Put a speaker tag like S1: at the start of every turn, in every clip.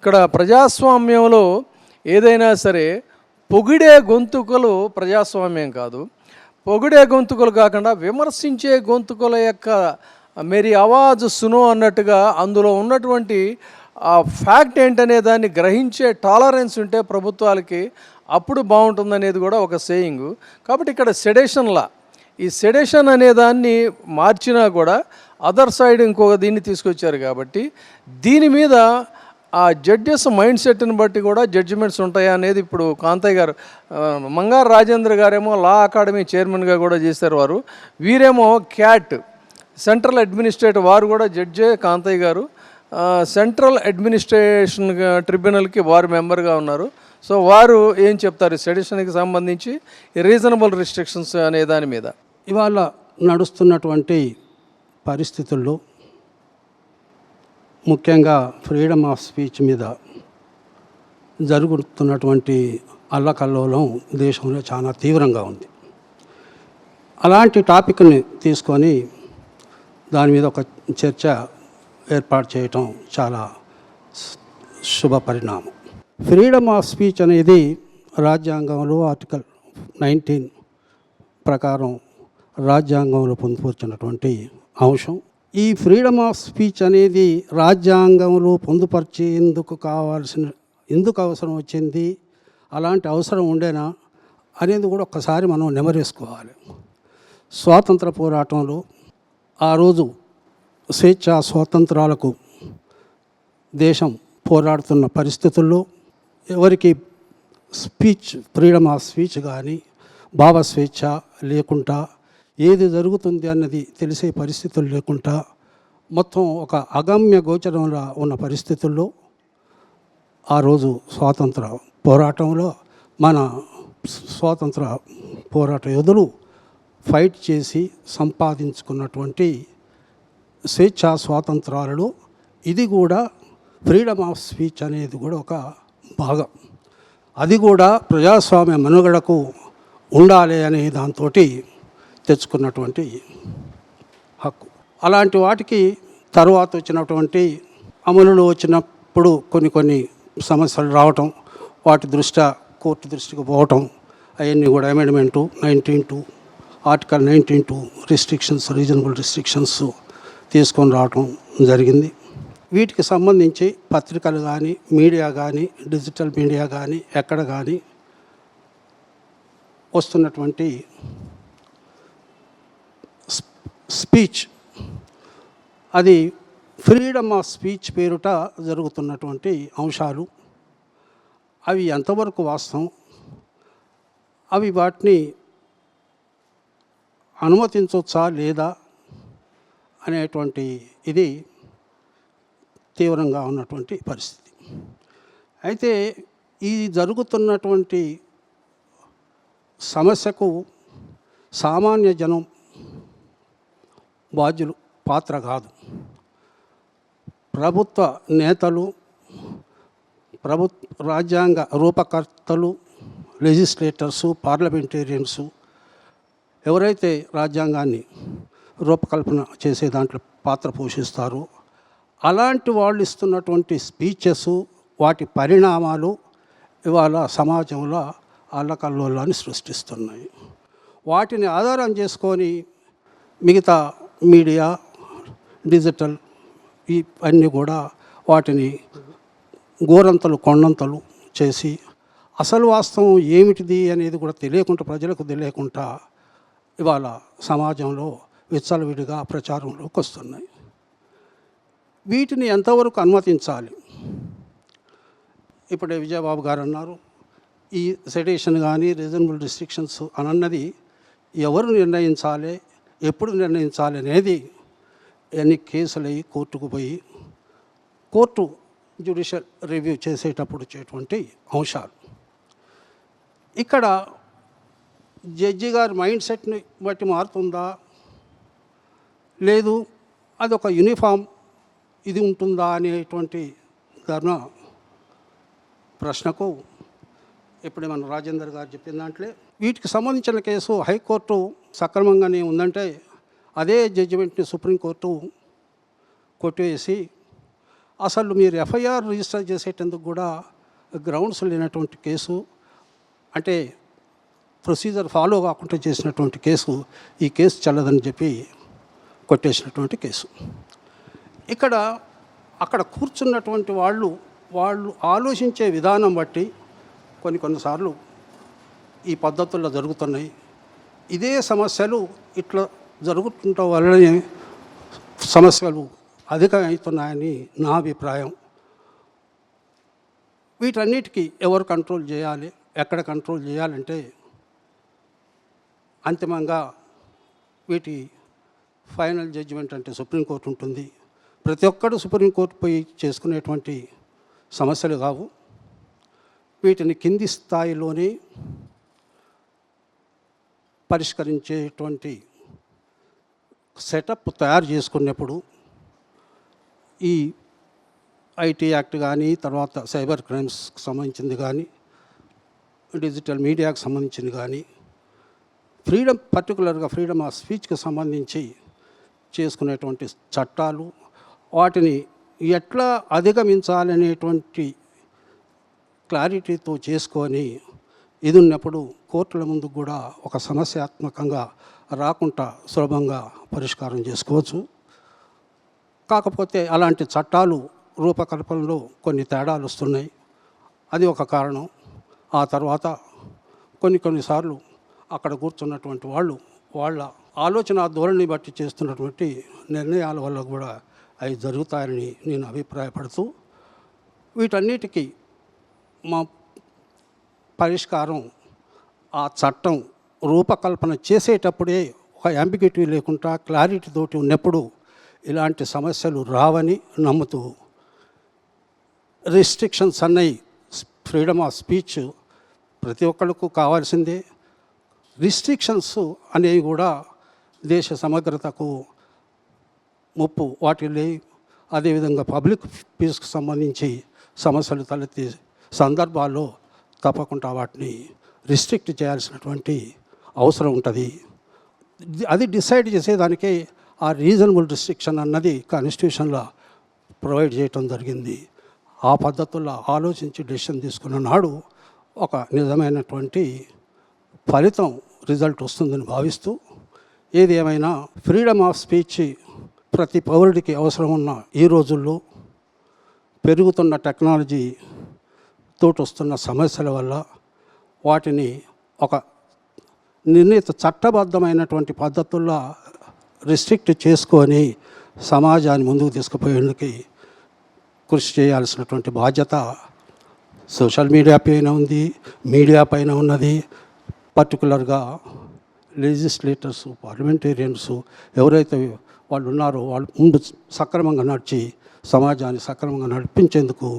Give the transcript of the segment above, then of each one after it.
S1: ఇక్కడ ప్రజాస్వామ్యంలో ఏదైనా సరే పొగిడే గొంతుకలు ప్రజాస్వామ్యం కాదు. పొగిడే గొంతుకలు కాకుండా విమర్శించే గొంతుకల యొక్క మేరీ ఆవాజ్ సునో అన్నట్టుగా అందులో ఉన్నటువంటి ఆ ఫ్యాక్ట్ ఏంటనే దాన్ని గ్రహించే టాలరెన్స్ ఉంటే ప్రభుత్వాలకి అప్పుడు బాగుంటుందనేది కూడా ఒక సేయింగ్. కాబట్టి ఇక్కడ సెడేషన్లా ఈ సెడేషన్ అనే దాన్ని మార్చినా కూడా అదర్ సైడ్ ఇంకొక దీన్ని తీసుకొచ్చారు. కాబట్టి దీని మీద ఆ జడ్జెస్ మైండ్ సెట్ని బట్టి కూడా జడ్జిమెంట్స్ ఉంటాయా అనేది ఇప్పుడు కాంతయ్య గారు, మంగారు రాజేంద్ర గారేమో లా అకాడమీ చైర్మన్గా కూడా చేశారు వారు. వీరేమో క్యాట్ సెంట్రల్ అడ్మినిస్ట్రేటివ్ వారు కూడా జడ్జే కాంతయ్య గారు. సెంట్రల్ అడ్మినిస్ట్రేషన్ ట్రిబ్యునల్కి వారు మెంబర్గా ఉన్నారు. సో వారు ఏం చెప్తారు సెడిషన్కి సంబంధించి రీజనబుల్ రిస్ట్రిక్షన్స్ అనే దాని మీద?
S2: ఇవాళ నడుస్తున్నటువంటి పరిస్థితుల్లో ముఖ్యంగా ఫ్రీడమ్ ఆఫ్ స్పీచ్ మీద జరుగుతున్నటువంటి అల్లకల్లోలం దేశంలో చాలా తీవ్రంగా ఉంది. అలాంటి టాపిక్ని తీసుకొని దాని మీద ఒక చర్చ ఏర్పాటు చేయటం చాలా శుభ పరిణామం. ఫ్రీడమ్ ఆఫ్ స్పీచ్ అనేది రాజ్యాంగంలో ఆర్టికల్ 19 ప్రకారం రాజ్యాంగంలో పొందుపరిచినటువంటి అంశం. ఈ ఫ్రీడమ్ ఆఫ్ స్పీచ్ అనేది రాజ్యాంగంలో ఎందుకు అవసరం వచ్చింది, అలాంటి అవసరం ఉండేనా అనేది కూడా ఒక్కసారి మనం నెమరేసుకోవాలి. స్వాతంత్ర పోరాటంలో ఆ రోజు స్వేచ్ఛా స్వాతంత్రాలకు దేశం పోరాడుతున్న పరిస్థితుల్లో ఎవరికి ఫ్రీడమ్ ఆఫ్ స్పీచ్ కానీ భావ స్వేచ్ఛ లేకుండా ఏది జరుగుతుంది అన్నది తెలిసే పరిస్థితులు లేకుండా మొత్తం ఒక అగమ్య గోచరంలో ఉన్న పరిస్థితుల్లో ఆ రోజు స్వాతంత్ర పోరాటంలో మన స్వాతంత్ర పోరాట యోధులు ఫైట్ చేసి సంపాదించుకున్నటువంటి స్వేచ్ఛా స్వాతంత్రాలలో ఇది కూడా ఫ్రీడమ్ ఆఫ్ స్పీచ్ అనేది కూడా ఒక భాగం. అది కూడా ప్రజాస్వామ్య మనుగడకు ఉండాలి అనే దాంతో తెచ్చుకున్నటువంటి హక్కు. అలాంటి వాటికి తరువాత వచ్చినటువంటి అమలులో వచ్చినప్పుడు కొన్ని సమస్యలు రావటం, వాటి దృష్ట్యా కోర్టు దృష్టికి పోవటం, అవన్నీ కూడా amendment 19(2) article 19(2) restrictions, reasonable restrictions తీసుకొని రావటం జరిగింది. వీటికి సంబంధించి పత్రికలు కానీ, మీడియా కానీ, డిజిటల్ మీడియా కానీ, ఎక్కడ కానీ వస్తున్నటువంటి స్పీచ్ అది ఫ్రీడమ్ ఆఫ్ స్పీచ్ పేరుట జరుగుతున్నటువంటి అంశాలు అవి ఎంతవరకు వాస్తవం, అవి వాటిని అనుమతించవచ్చా లేదా అనేటువంటి ఇది తీవ్రంగా ఉన్నటువంటి పరిస్థితి. అయితే ఈ జరుగుతున్నటువంటి సమస్యకు సామాన్య జనం బాధ్యులు పాత్ర కాదు. ప్రభుత్వ నేతలు, రాజ్యాంగ రూపకర్తలు, లెజిస్లేటర్సు, పార్లమెంటేరియన్సు ఎవరైతే రాజ్యాంగాన్ని రూపకల్పన చేసే దాంట్లో పాత్ర పోషిస్తారో అలాంటి వాళ్ళు ఇస్తున్నటువంటి స్పీచెస్, వాటి పరిణామాలు ఇవాళ సమాజంలో అల్లకల్లోలాన్ని సృష్టిస్తున్నాయి. వాటిని ఆధారం చేసుకొని మిగతా మీడియా, డిజిటల్ అన్నీ కూడా వాటిని గోరంతలు కొండంతలు చేసి అసలు వాస్తవం ఏమిటిది అనేది కూడా తెలియకుండా, ప్రజలకు తెలియకుండా ఇవాళ సమాజంలో విచ్చలవిడిగా ప్రచారంలోకి వస్తున్నాయి. వీటిని ఎంతవరకు అనుమతించాలి? ఇప్పుడే విజయబాబు గారు అన్నారు, ఈ సెడేషన్ కానీ రీజనబుల్ రిస్ట్రిక్షన్స్ అన్నది ఎవరు నిర్ణయించాలి, ఎప్పుడు నిర్ణయించాలి అనేది ఎన్ని కేసులు అయ్యి కోర్టుకు పోయి కోర్టు జ్యుడిషియల్ రివ్యూ చేసేటప్పుడు వచ్చేటువంటి అంశాలు. ఇక్కడ జడ్జి గారి మైండ్ సెట్ని బట్టి మారుతుందా, లేదు అదొక యూనిఫామ్ ఇది ఉంటుందా అనేటువంటి ధర్మ ప్రశ్నకు ఇప్పుడు మన రాజేందర్ గారు చెప్పిన దాంట్లో వీటికి సంబంధించిన కేసు హైకోర్టు సక్రమంగానే ఉందంటే అదే జడ్జిమెంట్ని సుప్రీంకోర్టు కొట్టివేసి అసలు మీరు ఎఫ్ఐఆర్ రిజిస్టర్ చేసేటందుకు కూడా గ్రౌండ్స్ లేనటువంటి కేసు, అంటే ప్రొసీజర్ ఫాలో కాకుండా చేసినటువంటి కేసు, ఈ కేసు చెల్లదని చెప్పి కొట్టేసినటువంటి కేసు. అక్కడ కూర్చున్నటువంటి వాళ్ళు ఆలోచించే విధానం బట్టి కొన్నిసార్లు ఈ పద్ధతుల్లో జరుగుతున్నాయి. ఇదే సమస్యలు ఇట్లా జరుగుతుండటం వల్లనే సమస్యలు అధికమవుతున్నాయని నా అభిప్రాయం. వీటన్నిటికీ ఎవరు కంట్రోల్ చేయాలి, ఎక్కడ కంట్రోల్ చేయాలంటే అంతిమంగా వీటి ఫైనల్ జడ్జిమెంట్ అంటే సుప్రీంకోర్టు ఉంటుంది. ప్రతి ఒక్కరు సుప్రీంకోర్టు పోయి చేసుకునేటువంటి సమస్యలు కావు. వీటిని కింది స్థాయిలోనే పరిష్కరించేటువంటి సెటప్ తయారు చేసుకున్నప్పుడు ఈ ఐటీ యాక్ట్ కానీ, తర్వాత సైబర్ క్రైమ్స్కి సంబంధించింది కానీ, డిజిటల్ మీడియాకు సంబంధించింది కానీ, పర్టికులర్గా ఫ్రీడమ్ ఆఫ్ స్పీచ్కి సంబంధించి చేసుకునేటువంటి చట్టాలు, వాటిని ఎట్లా అధిగమించాలనేటువంటి క్లారిటీతో చేసుకొని ఇది ఉన్నప్పుడు కోర్టుల ముందు కూడా ఒక సమస్యాత్మకంగా రాకుండా సులభంగా పరిష్కారం చేసుకోవచ్చు. కాకపోతే అలాంటి చట్టాలు రూపకల్పనలో కొన్ని తేడాలు వస్తున్నాయి, అది ఒక కారణం. ఆ తర్వాత కొన్నిసార్లు అక్కడ కూర్చున్నటువంటి వాళ్ళ ఆలోచన ధోరణి బట్టి చేస్తున్నటువంటి నిర్ణయాల వల్ల కూడా అవి జరుగుతాయని నేను అభిప్రాయపడుతూ, వీటన్నిటికీ మా పరిష్కారం ఆ చట్టం రూపకల్పన చేసేటప్పుడే ఒక అంబిగ్యూటీ లేకుండా క్లారిటీ తోటి ఉన్నప్పుడు ఇలాంటి సమస్యలు రావని నమ్ముతూ, రిస్ట్రిక్షన్స్ అన్నవి ఫ్రీడమ్ ఆఫ్ స్పీచ్ ప్రతి ఒక్కళ్ళకు కావాల్సిందే. రిస్ట్రిక్షన్స్ అనేవి కూడా దేశ సమగ్రతకు ముప్పు వాటిల్లి, అదేవిధంగా పబ్లిక్ పీస్కి సంబంధించి సమస్యలు తలెత్తే సందర్భాల్లో తప్పకుండా వాటిని రిస్ట్రిక్ట్ చేయాల్సినటువంటి అవసరం ఉంటుంది. అది డిసైడ్ చేసేదానికే ఆ రీజనబుల్ రిస్ట్రిక్షన్ అన్నది కాన్స్టిట్యూషన్లో ప్రొవైడ్ చేయటం జరిగింది. ఆ పద్ధతుల్లో ఆలోచించి డెసిషన్ తీసుకున్న నాడు ఒక నిజమైనటువంటి ఫలితం రిజల్ట్ వస్తుందని భావిస్తూ, ఏది ఏమైనా ఫ్రీడమ్ ఆఫ్ స్పీచ్ ప్రతి పౌరుడికి అవసరం ఉన్న ఈ రోజుల్లో పెరుగుతున్న టెక్నాలజీ తోటి వస్తున్న సమస్యల వల్ల వాటిని ఒక నిర్ణీత చట్టబద్ధమైనటువంటి పద్ధతుల్లో రిస్ట్రిక్ట్ చేసుకొని సమాజాన్ని ముందుకు తీసుకుపోయేందుకు కృషి చేయాల్సినటువంటి బాధ్యత సోషల్ మీడియా పైన ఉంది, మీడియా పైన ఉన్నది. పర్టికులర్గా లెజిస్లేటర్స్, పార్లమెంటేరియన్స్ ఎవరైతే వాళ్ళు ఉన్నారో వాళ్ళు ముందు సక్రమంగా నడిచి సమాజాన్ని సక్రమంగా నడిపించేందుకు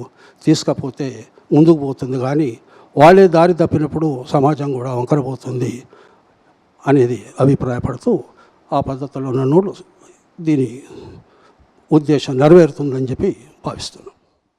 S2: తీసుకపోతే ముందుకు పోతుంది. కానీ వాళ్ళే దారి తప్పినప్పుడు సమాజం కూడా వంకరపోతుంది అనేది అభిప్రాయపడుతూ, ఆ పద్ధతిలో నన్ను దీని ఉద్దేశం నెరవేరుతుందని చెప్పి భావిస్తున్నాను.